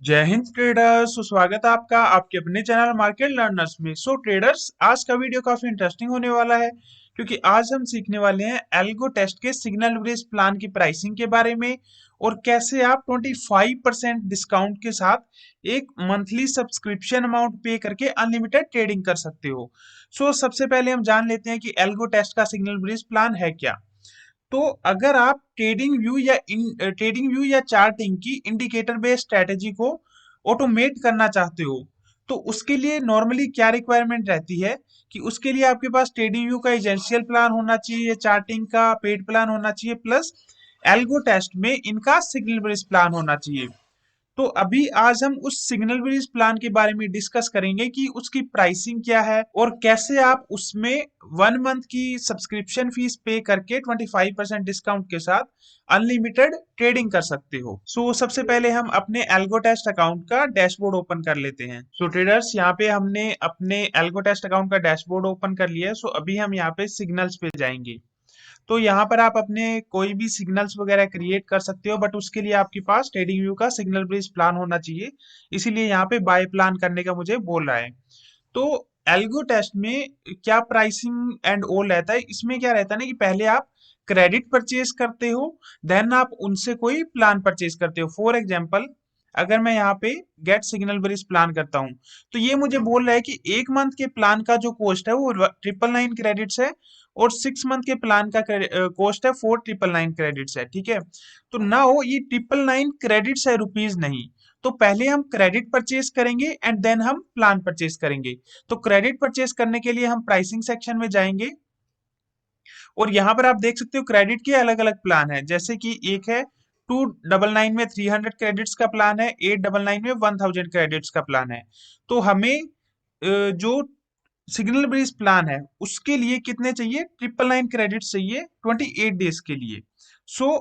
जय हिंद ट्रेडर्स। स्वागत है आपका आपके अपने चैनल मार्केट लर्नर्स में। ट्रेडर्स, आज का वीडियो काफी इंटरेस्टिंग होने वाला है क्योंकि आज हम सीखने वाले हैं एल्गो टेस्ट के सिग्नल ब्रिज प्लान की प्राइसिंग के बारे में और कैसे आप 25% डिस्काउंट के साथ एक मंथली सब्सक्रिप्शन अमाउंट पे करके अनलिमिटेड ट्रेडिंग कर सकते हो। सबसे पहले हम जान लेते हैं कि एल्गो टेस्ट का सिग्नल ब्रिज प्लान है क्या। तो अगर आप ट्रेडिंग व्यू या चार्टिंग की इंडिकेटर बेस्ड स्ट्रेटेजी को ऑटोमेट करना चाहते हो तो उसके लिए नॉर्मली क्या रिक्वायरमेंट रहती है कि उसके लिए आपके पास ट्रेडिंग व्यू का एजेंशियल प्लान होना चाहिए, चार्टिंग का पेड प्लान होना चाहिए, प्लस एल्गो टेस्ट में इनका सिग्नल बेस्ड प्लान होना चाहिए। तो अभी आज हम उस सिग्नल ब्रिज प्लान के बारे में डिस्कस करेंगे कि उसकी प्राइसिंग क्या है और कैसे आप उसमें 1 मंथ की सब्सक्रिप्शन फीस पे करके 25% डिस्काउंट के साथ अनलिमिटेड ट्रेडिंग कर सकते हो। सबसे पहले हम अपने एल्गोटेस्ट अकाउंट का डैशबोर्ड ओपन कर लेते हैं। ट्रेडर्स, यहाँ पे हमने अपने एल्गोटेस्ट अकाउंट का डैशबोर्ड ओपन कर लिया है। अभी हम यहाँ पे सिग्नल्स पे जाएंगे। तो यहाँ पर आप अपने कोई भी सिग्नल्स वगैरह क्रिएट कर सकते हो, बट उसके लिए आपके पास ट्रेडिंग व्यू का सिग्नल ब्रिज प्लान होना चाहिए। इसीलिए यहाँ पे बाय प्लान करने का मुझे बोल रहा है। तो एल्गो टेस्ट में क्या प्राइसिंग एंड ऑल रहता है, इसमें क्या रहता है ना कि पहले आप क्रेडिट परचेज करते हो, देन आप उनसे कोई प्लान परचेज करते हो। फॉर एग्जाम्पल, अगर मैं यहाँ पे गेट सिग्नल ब्रिज प्लान करता हूँ तो ये मुझे बोल रहा है कि 1 मंथ के प्लान का जो कॉस्ट है वो 999 क्रेडिट्स है और 6 मंथ के प्लान का कॉस्ट है 4999 क्रेडिट्स है। ठीक है, तो ना हो ये 999 क्रेडिट्स है, रुपीज नहीं। तो पहले हम क्रेडिट परचेज करेंगे एंड देन हम प्लान परचेज करेंगे। तो क्रेडिट परचेज करने के लिए हम प्राइसिंग सेक्शन में जाएंगे और यहाँ पर आप देख सकते हो क्रेडिट के अलग अलग प्लान है। जैसे कि एक है 299 में 300 क्रेडिट्स का प्लान है, 899 में 1000 क्रेडिट्स का प्लान है। तो हमें जो सिग्नल ब्रिज प्लान है उसके लिए कितने चाहिए, 999 क्रेडिट चाहिए 28 डेज के लिए।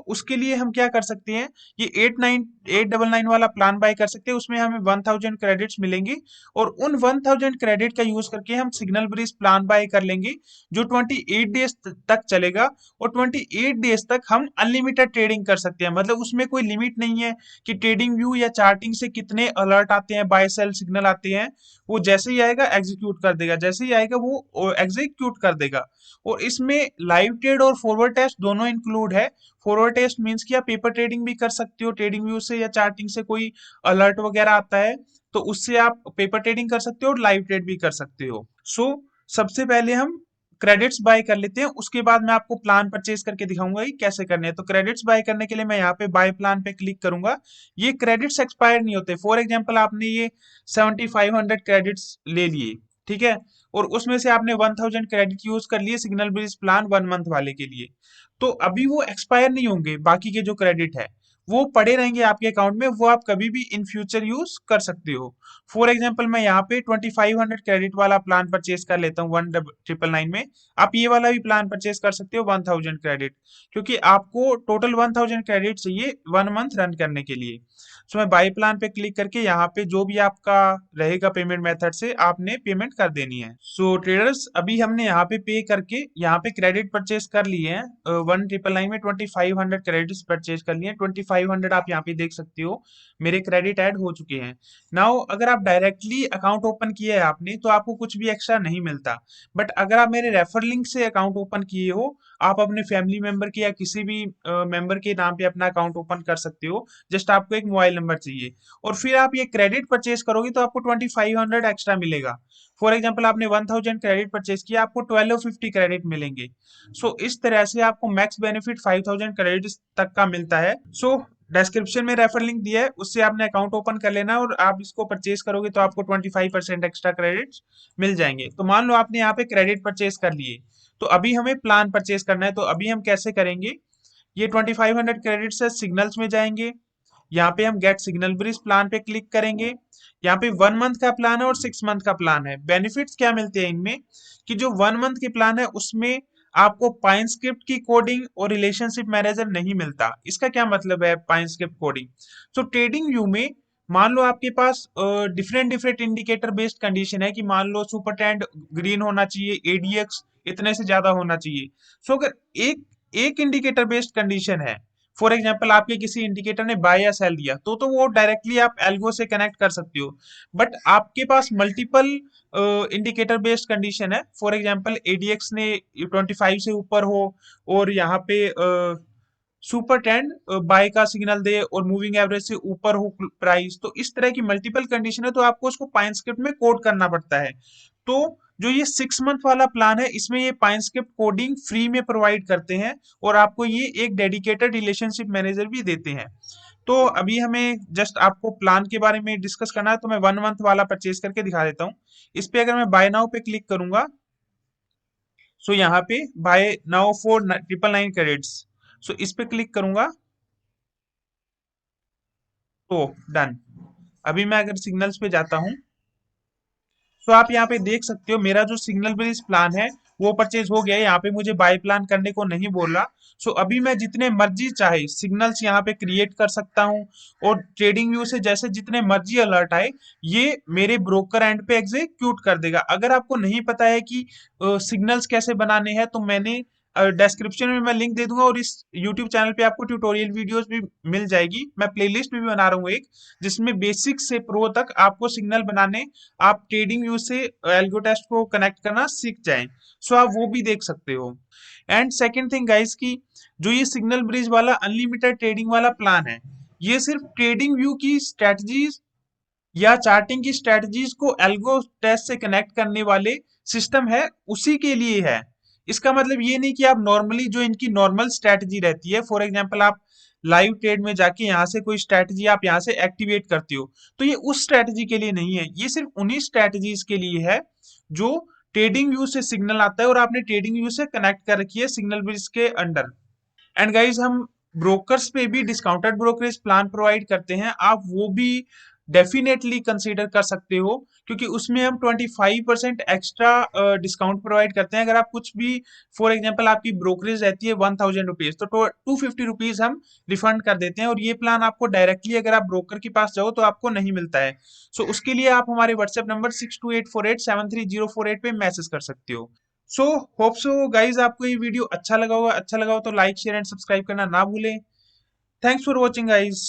उसके लिए हम क्या कर सकते हैं, ये 899 वाला प्लान बाय कर सकते हैं, उसमें हमें 1000 क्रेडिट्स मिलेंगे और उन 1000 क्रेडिट का यूज करके हम सिग्नल ब्रिज प्लान बाय कर लेंगे जो 28 डेज तक चलेगा। और 28 डेज तक हम अनलिमिटेड ट्रेडिंग कर सकते हैं, मतलब उसमें कोई लिमिट नहीं है कि ट्रेडिंग व्यू या चार्टिंग से कितने अलर्ट आते हैं, बाय सेल सिग्नल आते हैं। वो जैसे ही आएगा एग्जीक्यूट कर देगा, जैसे ही आएगा वो एग्जीक्यूट कर देगा। और इसमें लाइव ट्रेड और फॉरवर्ड टेस्ट दोनों इंक्लूड है। फॉरवर्ड टेस्ट मींस कि आप पेपर ट्रेडिंग भी कर सकते हो, ट्रेडिंग व्यू से या चार्टिंग से कोई अलर्ट वगैरह आता है तो उससे आप पेपर ट्रेडिंग कर सकते हो और लाइव ट्रेड भी कर सकते हो। सबसे पहले हम क्रेडिट्स बाय कर लेते हैं, उसके बाद मैं आपको प्लान परचेज करके दिखाऊंगा कि कैसे करने हैं। तो क्रेडिट्स बाय करने के लिए मैं यहाँ पे बाय प्लान पे क्लिक करूंगा। ये क्रेडिट्स एक्सपायर नहीं होते। फॉर एग्जांपल, आपने ये 7500 क्रेडिट्स ले लिए, ठीक है, और उसमें से आपने 1000 क्रेडिट यूज कर लिए सिग्नल ब्रिज प्लान 1 मंथ वाले के लिए। तो अभी वो एक्सपायर नहीं होंगे, बाकी के जो क्रेडिट है वो पड़े रहेंगे आपके अकाउंट में, वो आप कभी भी इन फ्यूचर यूज कर सकते हो। फॉर एग्जाम्पल, मैं यहाँ पे 2500 क्रेडिट वाला प्लान परचेज कर लेता हूँ 1999 में। आप ये वाला भी प्लान परचेज कर सकते हो 1000 क्रेडिट, क्योंकि आपको टोटल 1000 क्रेडिट चाहिए 1 मंथ रन करने के लिए। मैं बाई प्लान पे क्लिक करके यहाँ पे जो भी आपका रहेगा पेमेंट मेथड से आपने पेमेंट कर देनी है। ट्रेडर्स, अभी हमने यहाँ पे पे करके यहाँ पे क्रेडिट परचेज कर लिए हैं। 1999 में 2500 क्रेडिट परचेज कर लिए हैं। 2500 आप यहाँ पे देख सकते हो मेरे क्रेडिट ऐड हो चुके हैं। नाउ अगर आप डायरेक्टली अकाउंट ओपन किया है आपने तो आपको कुछ भी एक्स्ट्रा नहीं मिलता। बट अगर आप मेरे रेफर लिंक से अकाउंट ओपन किए हो, आप अपने फैमिली मेंबर के या किसी भी मेंबर के नाम पे अपना अकाउंट ओपन कर सकते हो। जस्ट आपको एक मोबाइल नंबर चाहिए और फिर आप ये क्रेडिट परचेज करोगे तो आपको 2500 एक्स्ट्रा मिलेगा। फॉर एग्जाम्पल, आपने 1000 क्रेडिट परचेज किया, आपको 1250 क्रेडिट मिलेंगे। इस तरह से आपको मैक्स बेनिफिट 5000 क्रेडिट तक का मिलता है। डिस्क्रिप्शन में रेफर लिंक दिया है, उससे आपने अकाउंट ओपन कर लेना है और आप इसको परचेज करोगे तो आपको 25% एक्स्ट्रा क्रेडिट्स मिल जाएंगे। तो मान लो आपने यहाँ पे क्रेडिट परचेज कर लिए, तो अभी हमें प्लान परचेज करना है। तो अभी हम कैसे करेंगे, ये 2500 क्रेडिट से सिग्नल्स में जाएंगे, यहाँ पे हम गेट सिग्नल ब्रिज प्लान पे क्लिक करेंगे। यहाँ पे 1 मंथ का प्लान है और 6 मंथ का प्लान है। बेनिफिट्स क्या मिलते हैं इनमें कि जो 1 मंथ के प्लान है उसमें आपको पाइन स्क्रिप्ट की कोडिंग और रिलेशनशिप मैनेजर नहीं मिलता। इसका क्या मतलब है pine script coding? Trading view में मान लो आपके पास different different indicator based condition है कि मान लो सुपर ट्रेंड ग्रीन होना चाहिए, एडीएक्स इतने से ज्यादा होना चाहिए। अगर एक एक इंडिकेटर बेस्ड कंडीशन है, फॉर एग्जांपल आपके किसी इंडिकेटर ने बाय या सेल दिया तो वो डायरेक्टली आप एल्गो से कनेक्ट कर सकते हो। बट आपके पास मल्टीपल इंडिकेटर बेस्ड कंडीशन है, फॉर एग्जांपल एडीएक्स ने 25 से ऊपर हो और यहाँ पे सुपर ट्रेंड बाय का सिग्नल दे और मूविंग एवरेज से ऊपर हो प्राइस, तो इस तरह की मल्टीपल कंडीशन है तो आपको उसको पाइन स्क्रिप्ट में कोड करना पड़ता है। तो जो ये 6 मंथ वाला प्लान है इसमें ये पाइन स्क्रिप्ट कोडिंग फ्री में प्रोवाइड करते हैं और आपको ये एक डेडिकेटेड रिलेशनशिप मैनेजर भी देते हैं। तो अभी हमें जस्ट आपको प्लान के बारे में डिस्कस करना है, तो मैं 1 मंथ वाला परचेज करके दिखा देता हूँ। इस पे अगर मैं बाय नाउ पे क्लिक करूंगा, सो यहाँ पे बाय नाउ फॉर 999 क्रेडिट्स, सो इस पे क्लिक करूंगा तो डन। अभी मैं अगर सिग्नल्स पे जाता हूँ तो आप यहाँ पे देख सकते हो मेरा जो सिग्नल बेस्ड प्लान है वो परचेज हो गया है। यहाँ पे मुझे बाय प्लान करने को नहीं बोल रहा। सो अभी मैं जितने मर्जी चाहे सिग्नल्स यहाँ पे क्रिएट कर सकता हूँ और ट्रेडिंग व्यू से जैसे जितने मर्जी अलर्ट आए ये मेरे ब्रोकर एंड पे एग्जीक्यूट कर देगा। अगर आपको नहीं पता है कि सिग्नल्स कैसे बनाने हैं तो मैंने डिस्क्रिप्शन में मैं लिंक दे दूंगा और इस यूट्यूब चैनल पे आपको ट्यूटोरियल वीडियोस भी मिल जाएगी। मैं प्लेलिस्ट भी बना रहा हूँ एक, जिसमें बेसिक से प्रो तक आपको सिग्नल बनाने, आप ट्रेडिंग व्यू से एल्गो टेस्ट को कनेक्ट करना सीख जाएं। सो आप वो भी देख सकते हो। एंड सेकंड थिंग गाइस की जो ये सिग्नल ब्रिज वाला अनलिमिटेड ट्रेडिंग वाला प्लान है ये सिर्फ ट्रेडिंग व्यू की स्ट्रेटजीज या चार्टिंग की स्ट्रेटजीज को एल्गो टेस्ट से कनेक्ट करने वाले सिस्टम है उसी के लिए है। इसका मतलब ये नहीं कि आप नॉर्मली जो इनकी नॉर्मल स्ट्रेटजी रहती है, फॉर एग्जांपल आप लाइव ट्रेड में जाके यहाँ से कोई स्ट्रेटजी आप यहाँ से एक्टिवेट करते हो तो ये उस स्ट्रेटजी के लिए नहीं है, ये सिर्फ उन्हीं स्ट्रेटजीज के लिए है जो ट्रेडिंग व्यू से सिग्नल आता है और आपने ट्रेडिंग व्यू से कनेक्ट कर रखी है सिग्नल ब्रिज के अंडर। एंड गाइज हम ब्रोकर्स पे भी डिस्काउंटेड ब्रोकरेज प्लान प्रोवाइड करते हैं, आप वो भी डेफिनेटली कंसीडर कर सकते हो क्योंकि उसमें हम 25% एक्स्ट्रा डिस्काउंट प्रोवाइड करते हैं। अगर आप कुछ भी, फॉर एग्जांपल आपकी ब्रोकरेज रहती है 1000 रुपीज तो 250 रुपीज हम रिफंड कर देते हैं और ये प्लान आपको डायरेक्टली अगर आप ब्रोकर के पास जाओ तो आपको नहीं मिलता है। सो उसके लिए आप हमारे व्हाट्सएप नंबर 6284873048 पे मैसेज कर सकते हो। सो होप सो गाइज आपको ये वीडियो अच्छा लगा होगा, अच्छा लगा हो तो लाइक शेयर एंड सब्सक्राइब करना ना भूलें। Thanks for watching guys.